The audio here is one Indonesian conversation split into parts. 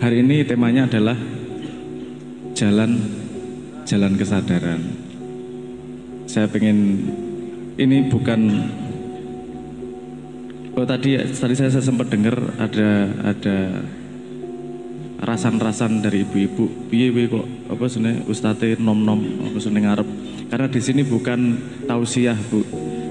Hari ini temanya adalah jalan kesadaran. Saya pengen, ini bukan, tadi saya sempat dengar ada rasan-rasan dari ibu-ibu, piye kok apa seneng ustate nom-nom apa seneng ngarep. Karena di sini bukan tausiah, Bu.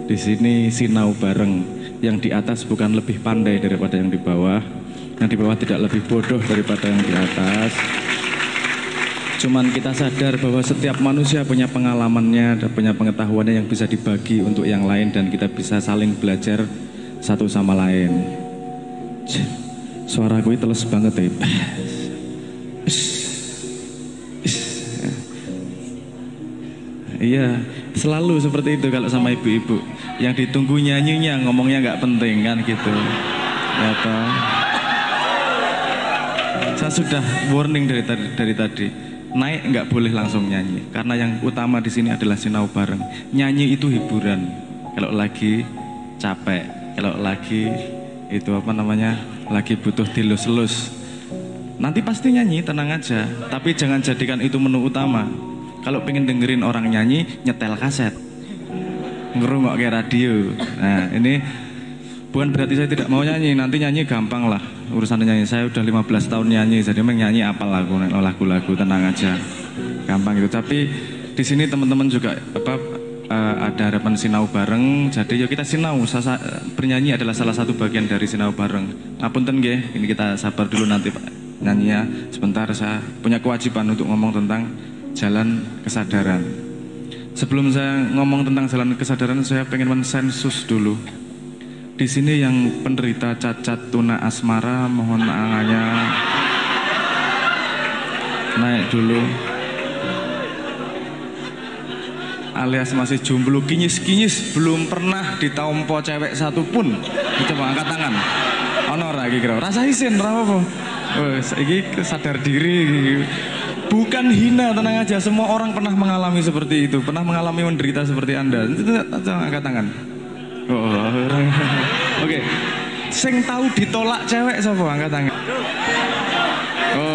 Di sini sinau bareng. Yang di atas bukan lebih pandai daripada yang di bawah. Yang di bawah tidak lebih bodoh daripada yang di atas. Cuman kita sadar bahwa setiap manusia punya pengalamannya dan punya pengetahuannya yang bisa dibagi untuk yang lain, dan kita bisa saling belajar satu sama lain. Suara gue teles banget ya. Iya, selalu seperti itu kalau sama ibu-ibu. Yang ditunggu nyanyinya, ngomongnya nggak penting kan gitu. Ya toh. Saya sudah warning dari tadi. Naik nggak boleh langsung nyanyi, karena yang utama di sini adalah sinau bareng. Nyanyi itu hiburan. Kalau lagi capek, kalau lagi itu apa namanya, lagi butuh dilus-lus, nanti pasti nyanyi, tenang aja. Tapi jangan jadikan itu menu utama. Kalau pengen dengerin orang nyanyi, nyetel kaset, ngerungok kayak radio. Nah ini bukan berarti saya tidak mau nyanyi. Nanti nyanyi gampang lah urusan nyanyi. Saya udah 15 tahun nyanyi, jadi memang nyanyi apal lagu-lagu, tenang aja, gampang gitu. Tapi di sini teman-teman juga ada harapan sinau bareng. Jadi yuk kita sinau. Bernyanyi adalah salah satu bagian dari sinau bareng. Ngapunten nggih, ini kita sabar dulu nanti Pak nyanyinya. Sebentar, saya punya kewajiban untuk ngomong tentang jalan kesadaran. Sebelum saya ngomong tentang jalan kesadaran, saya pengen mensensus dulu. Di sini yang penderita cacat tuna asmara, mohon tangannya naik dulu. Alias masih jomblo kinyis-kinyis, belum pernah ditompo cewek satupun. Coba angkat tangan. Ono ora iki kira. Rasa isin ora apa. Wes iki sadar diri. Bukan hina, tenang aja. Semua orang pernah mengalami seperti itu, pernah mengalami menderita seperti Anda. Angkat tangan. Oke. Sing tahu ditolak cewek sapa? Angkat tangan.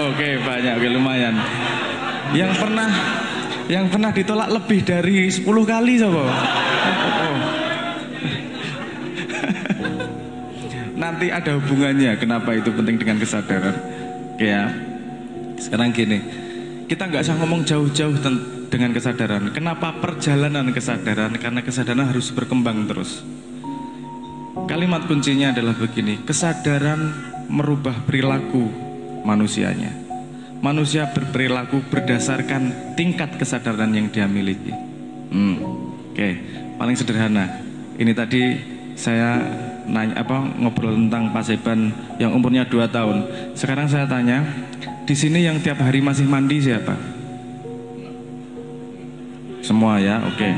Oke, banyak, oke, lumayan. Yang pernah ditolak lebih dari 10 kali sapa? Nanti ada hubungannya kenapa itu penting dengan kesadaran. Oke ya. Sekarang gini. Kita nggak usah ngomong jauh-jauh dengan kesadaran. Kenapa perjalanan kesadaran? Karena kesadaran harus berkembang terus. Kalimat kuncinya adalah begini: kesadaran merubah perilaku manusianya. Manusia berperilaku berdasarkan tingkat kesadaran yang dia miliki. Oke, paling sederhana. Ini tadi saya ngobrol tentang Pak Seban yang umurnya 2 tahun. Sekarang saya tanya, di sini yang tiap hari masih mandi siapa? Semua ya, oke.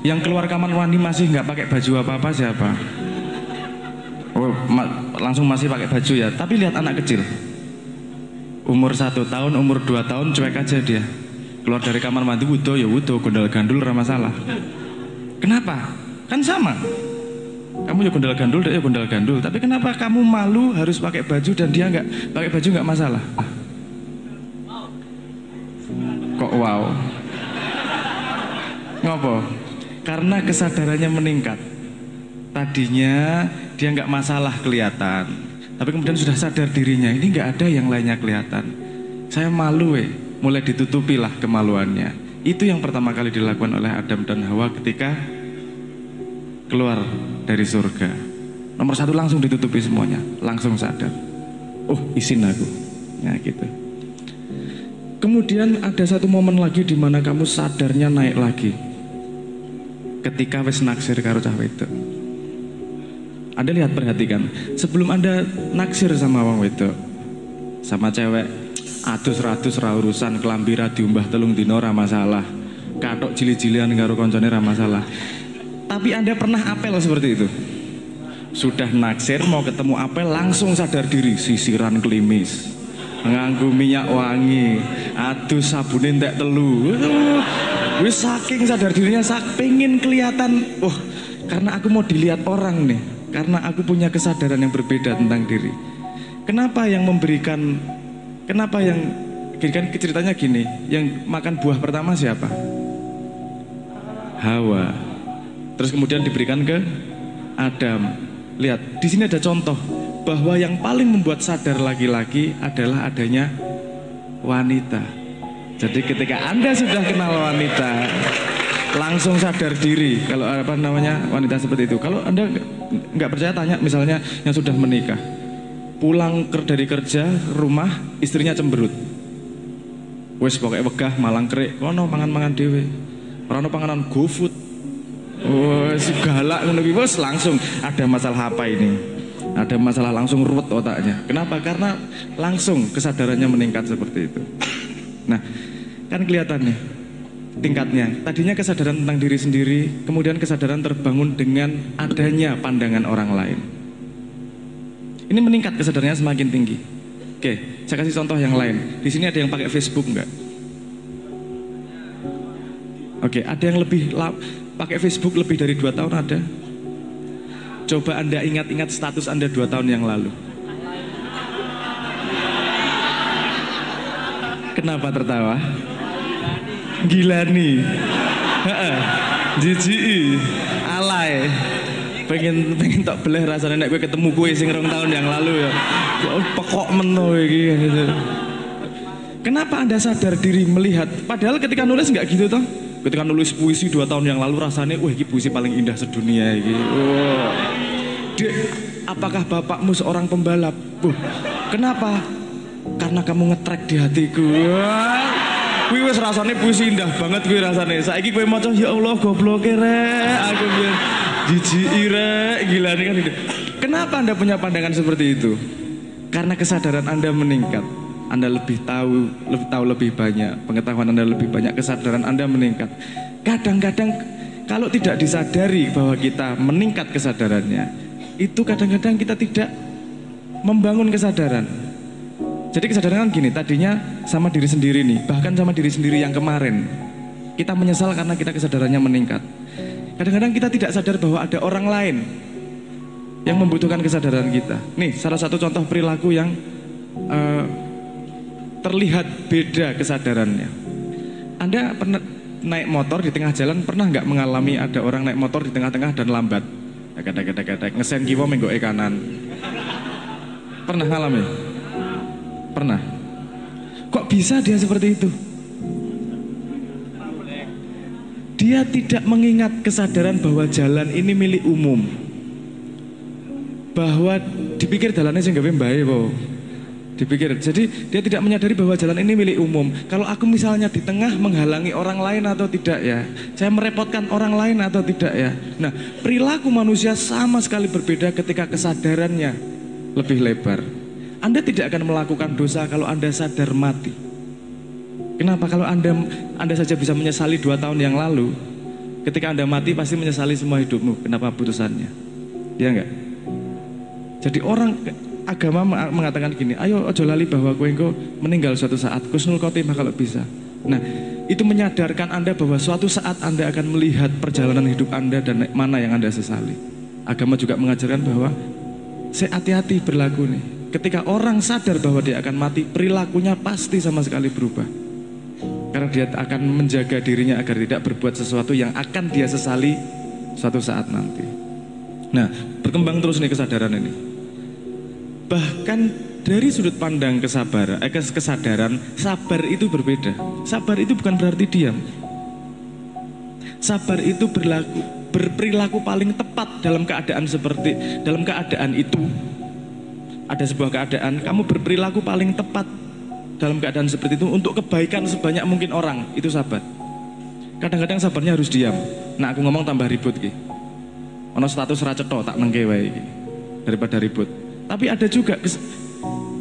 Yang keluar kamar mandi masih nggak pakai baju apa-apa siapa? Oh, langsung masih pakai baju ya. Tapi lihat anak kecil, umur 1 tahun, umur 2 tahun, cuek aja dia. Keluar dari kamar mandi wudo ya wudo, gondal gandul ramah masalah. Kenapa? Kan sama. Kamu ya gondal gandul, dia ya gondal gandul. Tapi kenapa kamu malu harus pakai baju dan dia nggak pakai baju, nggak masalah? Kok wow? Ngopo? Karena kesadarannya meningkat. Tadinya dia nggak masalah kelihatan, tapi kemudian sudah sadar dirinya, ini nggak ada yang lainnya kelihatan. Saya malu, mulai ditutupilah kemaluannya. Itu yang pertama kali dilakukan oleh Adam dan Hawa ketika keluar dari surga. Nomor 1 langsung ditutupi semuanya, langsung sadar. Oh, izin aku, ya gitu. Kemudian ada satu momen lagi di mana kamu sadarnya naik lagi. Ketika wis naksir karo cah wedok. Anda lihat, perhatikan, sebelum Anda naksir sama wong wedok, sama cewek, atus-ratus ra urusan, kelambi ra diumbah telung dino ra masalah, katok jili-jilian karo koncone ra masalah. Tapi Anda pernah apel seperti itu? Sudah naksir, mau ketemu apel, langsung sadar diri, sisiran klimis, nganggo minyak wangi, adus sabune entek telu. Wis saking sadar dirinya, pengen kelihatan, karena aku mau dilihat orang nih, karena aku punya kesadaran yang berbeda tentang diri. Kenapa yang memberikan Kenapa yang gini kan ceritanya gini, yang makan buah pertama siapa? Hawa. Terus kemudian diberikan ke Adam. Lihat, di sini ada contoh bahwa yang paling membuat sadar laki-laki adalah adanya wanita. Jadi ketika Anda sudah kenal wanita, langsung sadar diri kalau apa namanya wanita seperti itu. Kalau Anda nggak percaya, tanya misalnya yang sudah menikah, pulang dari kerja rumah istrinya cemberut, wes pokoknya wegah malang kerik, kono mangan-mangan dewe, orang panganan GoFood, wes galak ngono ki, wes langsung ada masalah apa ini, ada masalah, langsung ruwet otaknya. Kenapa? Karena langsung kesadarannya meningkat seperti itu. Nah, kan kelihatan nih tingkatnya. Tadinya kesadaran tentang diri sendiri, kemudian kesadaran terbangun dengan adanya pandangan orang lain. Ini meningkat kesadarannya semakin tinggi. Oke, saya kasih contoh yang lain. Di sini ada yang pakai Facebook enggak? Oke, ada yang lebih pakai Facebook lebih dari 2 tahun ada? Coba Anda ingat-ingat status Anda 2 tahun yang lalu. Kenapa tertawa? Gilani, jijik, alay, pengen tak beleh rasanya nek gue ketemu gue sing 2 tahun yang lalu ya, pekok meno gitu. Kenapa Anda sadar diri melihat? Padahal ketika nulis nggak gitu toh? Ketika nulis puisi 2 tahun yang lalu rasanya, wah ini puisi paling indah sedunia ini. Wow. Dek, apakah bapakmu seorang pembalap? Kenapa? Karena kamu ngetrek di hatiku. Wah. Kuwi wis rasane puisi indah banget kuwi rasane. Saiki kowe maca ya Allah gobloke rek, aku biar jijiki rek, gila nih kan itu. Kenapa Anda punya pandangan seperti itu? Karena kesadaran Anda meningkat. Anda lebih tahu lebih banyak, pengetahuan Anda lebih banyak, kesadaran Anda meningkat. Kadang-kadang kalau tidak disadari bahwa kita meningkat kesadarannya, itu kadang-kadang kita tidak membangun kesadaran. Jadi kesadaran kan gini, tadinya sama diri sendiri nih, bahkan sama diri sendiri yang kemarin. Kita menyesal karena kita kesadarannya meningkat. Kadang-kadang kita tidak sadar bahwa ada orang lain yang membutuhkan kesadaran kita. Nih, salah satu contoh perilaku yang terlihat beda kesadarannya. Anda pernah naik motor di tengah jalan, pernah nggak mengalami ada orang naik motor di tengah-tengah dan lambat? Kadang-kadang ngesen kiwa menggoe kanan. Pernah ngalami? Pernah. Kok bisa dia seperti itu? Dia tidak mengingat kesadaran bahwa jalan ini milik umum. Bahwa dipikir jalannya sing gawe mbae po. Dipikir. Jadi dia tidak menyadari bahwa jalan ini milik umum. Kalau aku misalnya di tengah menghalangi orang lain atau tidak ya? Saya merepotkan orang lain atau tidak ya? Nah, perilaku manusia sama sekali berbeda ketika kesadarannya lebih lebar. Anda tidak akan melakukan dosa kalau Anda sadar mati. Kenapa? Kalau Anda saja bisa menyesali 2 tahun yang lalu, ketika Anda mati pasti menyesali semua hidupmu. Kenapa putusannya? Ya enggak? Jadi orang agama mengatakan gini, ayo ojo lali bahwa kowe engko meninggal suatu saat, kusnul khotimah kalau bisa. Nah, itu menyadarkan Anda bahwa suatu saat Anda akan melihat perjalanan hidup Anda dan mana yang Anda sesali. Agama juga mengajarkan bahwa hati-hati berlaku nih. Ketika orang sadar bahwa dia akan mati, perilakunya pasti sama sekali berubah. Karena dia akan menjaga dirinya agar tidak berbuat sesuatu yang akan dia sesali suatu saat nanti. Nah, berkembang terus nih kesadaran ini. Bahkan dari sudut pandang kesadaran, sabar itu berbeda. Sabar itu bukan berarti diam. Sabar itu berperilaku paling tepat dalam keadaan itu. Ada sebuah keadaan, kamu berperilaku paling tepat dalam keadaan seperti itu untuk kebaikan sebanyak mungkin orang, itu sabar. Kadang-kadang sabarnya harus diam. Nah, aku ngomong tambah ribut ki. Ono status ra cetha tak nengke wae iki. Daripada ribut. Tapi ada juga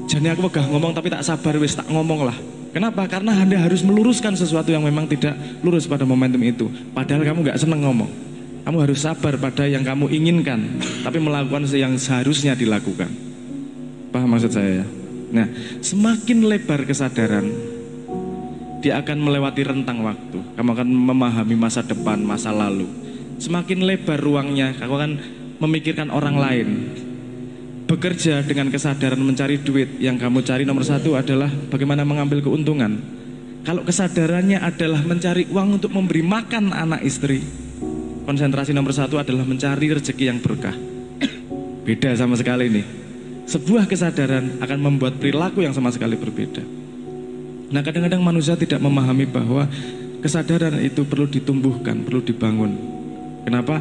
jane aku wegah ngomong tapi tak sabar wis tak ngomong lah. Kenapa? Karena Anda harus meluruskan sesuatu yang memang tidak lurus pada momentum itu. Padahal kamu gak seneng ngomong. Kamu harus sabar pada yang kamu inginkan, tapi melakukan yang seharusnya dilakukan. Paham maksud saya ya? Nah, semakin lebar kesadaran, dia akan melewati rentang waktu. Kamu akan memahami masa depan, masa lalu. Semakin lebar ruangnya, kamu akan memikirkan orang lain. bekerja dengan kesadaran mencari duit, yang kamu cari nomor satu adalah bagaimana mengambil keuntungan. Kalau kesadarannya adalah mencari uang untuk memberi makan anak istri, konsentrasi nomor satu adalah mencari rezeki yang berkah. Beda sama sekali nih. Sebuah kesadaran akan membuat perilaku yang sama sekali berbeda. Nah, kadang-kadang manusia tidak memahami bahwa kesadaran itu perlu ditumbuhkan, perlu dibangun. Kenapa?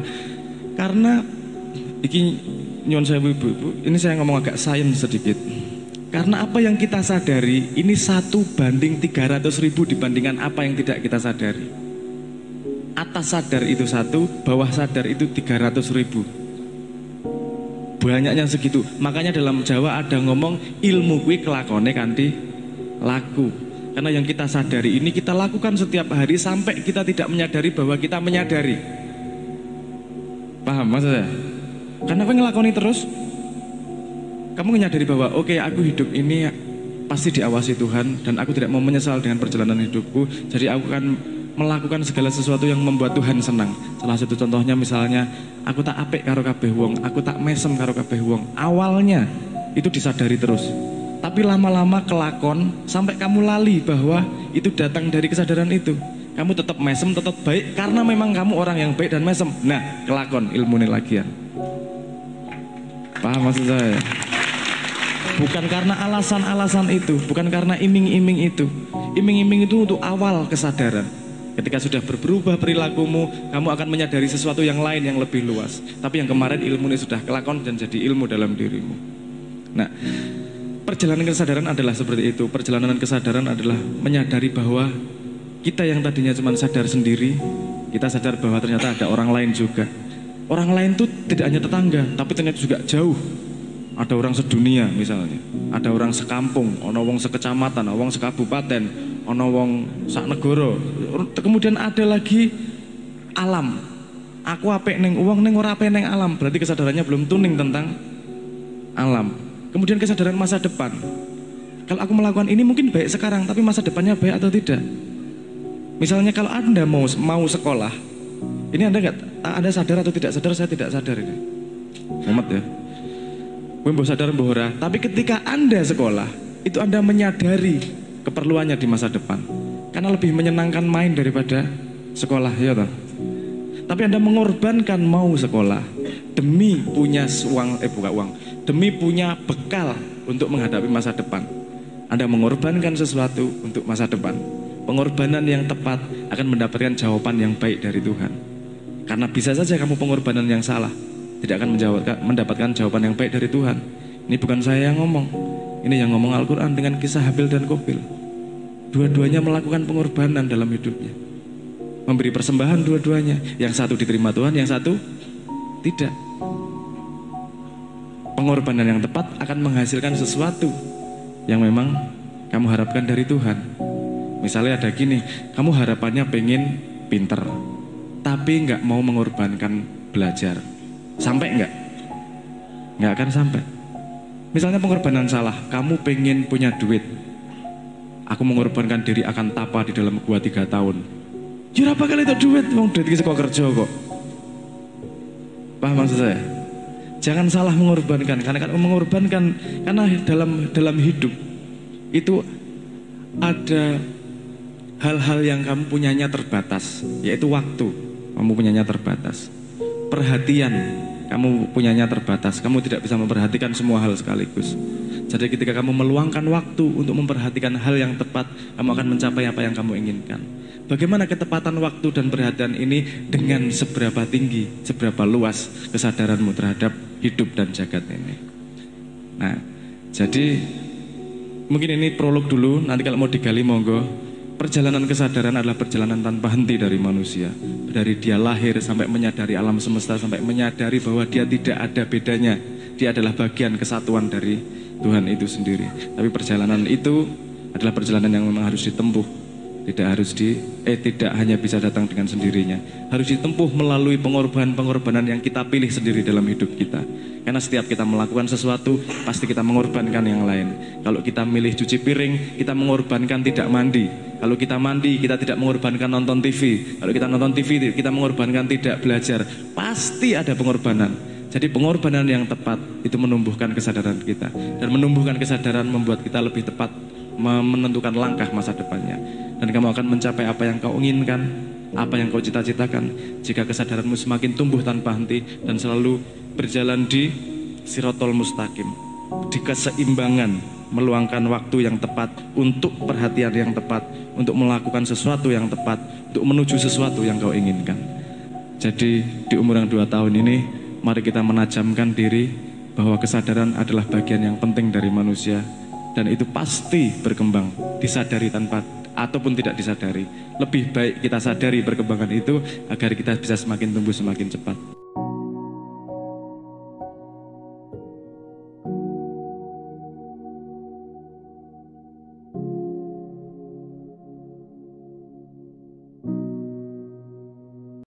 Karena iki nyon sewu ibu-ibu, ini saya ngomong agak sains sedikit. Karena apa yang kita sadari ini 1:300.000 dibandingkan apa yang tidak kita sadari. Atas sadar itu 1, bawah sadar itu 300.000. Banyaknya segitu. Makanya dalam Jawa ada ngomong ilmu kuwi kelakone kanthi laku. Karena yang kita sadari ini kita lakukan setiap hari sampai kita tidak menyadari bahwa kita menyadari. Paham maksud saya? Karena aku ngelakoni terus, kamu menyadari bahwa oke, aku hidup ini pasti diawasi Tuhan dan aku tidak mau menyesal dengan perjalanan hidupku. Jadi aku akan melakukan segala sesuatu yang membuat Tuhan senang. Salah satu contohnya misalnya, aku tak apik karo kabeh wong, aku tak mesem karo kabeh wong. Awalnya itu disadari terus. Tapi lama-lama kelakon sampai kamu lali bahwa itu datang dari kesadaran itu. Kamu tetap mesem, tetap baik karena memang kamu orang yang baik dan mesem. Nah, kelakon ilmu lagian. Paham maksud saya? Bukan karena alasan-alasan itu, bukan karena iming-iming itu. Iming-iming itu untuk awal kesadaran. Ketika sudah berubah perilakumu, kamu akan menyadari sesuatu yang lain yang lebih luas. Tapi yang kemarin ilmu ini sudah kelakon dan jadi ilmu dalam dirimu. Nah, perjalanan kesadaran adalah seperti itu. Perjalanan kesadaran adalah menyadari bahwa kita yang tadinya cuma sadar sendiri, kita sadar bahwa ternyata ada orang lain juga. Orang lain itu tidak hanya tetangga, tapi ternyata juga jauh. Ada orang sedunia misalnya, ada orang sekampung, ono wong sekecamatan, ono wong sekabupaten, ono wong sak negara. Kemudian ada lagi alam. Aku apik neng uang, neng ora apik neng alam. Berarti kesadarannya belum tuning tentang alam. Kemudian kesadaran masa depan. Kalau aku melakukan ini mungkin baik sekarang, tapi masa depannya baik atau tidak? Misalnya kalau Anda mau sekolah, ini Anda sadar atau tidak sadar? Saya tidak sadar ini. Muhammad ya. Gue mbok sadar mbok ora, tapi ketika Anda sekolah, itu Anda menyadari keperluannya di masa depan. Karena lebih menyenangkan main daripada sekolah, ya toh. Tapi Anda mengorbankan mau sekolah demi punya demi punya bekal untuk menghadapi masa depan. Anda mengorbankan sesuatu untuk masa depan. Pengorbanan yang tepat akan mendapatkan jawaban yang baik dari Tuhan. Karena bisa saja kamu pengorbanan yang salah, tidak akan mendapatkan jawaban yang baik dari Tuhan. Ini bukan saya yang ngomong, ini yang ngomong Al-Quran dengan kisah Habil dan Qabil. Dua-duanya melakukan pengorbanan dalam hidupnya, memberi persembahan dua-duanya. Yang satu diterima Tuhan, yang satu tidak. Pengorbanan yang tepat akan menghasilkan sesuatu yang memang kamu harapkan dari Tuhan. Misalnya ada gini, kamu harapannya pengen pinter, tapi nggak mau mengorbankan belajar. Sampai nggak? Nggak akan sampai. Misalnya pengorbanan salah, kamu pengen punya duit, aku mengorbankan diri akan tapa di dalam gua 3 tahun. Jura apa kali itu duit? Mau duit kok kerja kok. Paham maksud saya? Jangan salah mengorbankan, karena mengorbankan, karena dalam hidup itu ada hal-hal yang kamu punyanya terbatas, yaitu waktu. Kamu punyanya terbatas. Perhatian kamu punyanya terbatas. Kamu tidak bisa memperhatikan semua hal sekaligus. Jadi ketika kamu meluangkan waktu untuk memperhatikan hal yang tepat, kamu akan mencapai apa yang kamu inginkan. Bagaimana ketepatan waktu dan perhatian ini dengan seberapa tinggi, seberapa luas kesadaranmu terhadap hidup dan jagat ini. Nah, jadi mungkin ini prolog dulu, nanti kalau mau digali monggo. Perjalanan kesadaran adalah perjalanan tanpa henti dari manusia. Dari dia lahir sampai menyadari alam semesta, sampai menyadari bahwa dia tidak ada bedanya. Dia adalah bagian kesatuan dari Tuhan itu sendiri. Tapi perjalanan itu adalah perjalanan yang memang harus ditempuh. Tidak hanya bisa datang dengan sendirinya. Harus ditempuh melalui pengorbanan yang kita pilih sendiri dalam hidup kita. Karena setiap kita melakukan sesuatu, pasti kita mengorbankan yang lain. Kalau kita milih cuci piring, kita mengorbankan tidak mandi. Kalau kita mandi, kita tidak mengorbankan nonton TV. Kalau kita nonton TV, kita mengorbankan tidak belajar. Pasti ada pengorbanan. Jadi pengorbanan yang tepat itu menumbuhkan kesadaran kita. Dan menumbuhkan kesadaran membuat kita lebih tepat menentukan langkah masa depannya. Dan kamu akan mencapai apa yang kau inginkan, apa yang kau cita-citakan, jika kesadaranmu semakin tumbuh tanpa henti dan selalu berjalan di sirotol mustaqim, di keseimbangan, meluangkan waktu yang tepat untuk perhatian yang tepat, untuk melakukan sesuatu yang tepat, untuk menuju sesuatu yang kau inginkan. Jadi di umur yang 2 tahun ini, mari kita menajamkan diri bahwa kesadaran adalah bagian yang penting dari manusia, dan itu pasti berkembang, disadari tanpa ataupun tidak disadari. Lebih baik kita sadari perkembangan itu agar kita bisa semakin tumbuh semakin cepat.